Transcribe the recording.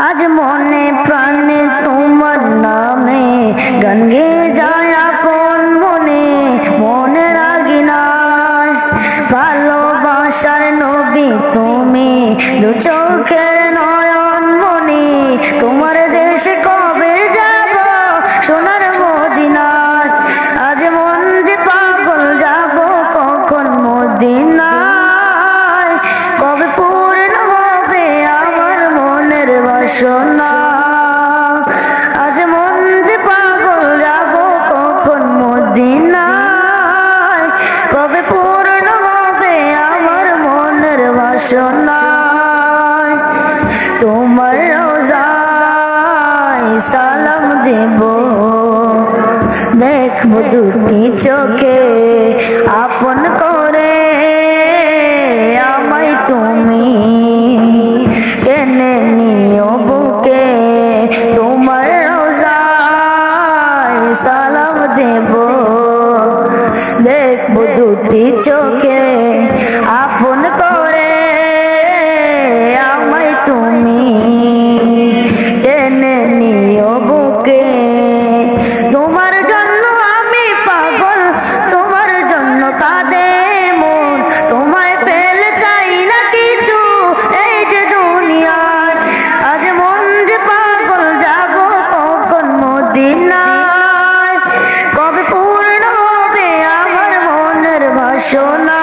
আজ মনে প্রাণে তোমার নামে গান গেয়ে যায় আপন মনে, মনে রাগি নাই ভালোবাসার নবী তুমি, দু চোখের নয়ন মনি। তোমার দেশে কবে যাব সোনার মদিনায়, আজ মন যে পাগল যাব কখন মদিনায়, কবে পূর্ণ হবে আমার মনের বাসনা। আজ মন যে পাগল যাব কখন মদিনায়, কবে পূর্ণ হবে আমার মনের বাসনা। তোমার রোজায় সালাম দেব, দেখব দুটি চোখে আপন করে আমায় তুমি, টেনে নিও বুকে। তোমার রোজায় সালাম দেব, দেখব দুটি চোখে আপন করে আমায় তুমি, টেনে নিও বুকে। তোমার জন্য আমি পাগল, তোমার জন্য কাঁদে মন, তোমায় পেলে চাই না কিছু এই যে দুনিয়ায়। আজ মন যে পাগল যাব কখন মদিনায়, কবে পূর্ণ হবে আমার মনের বাসনা।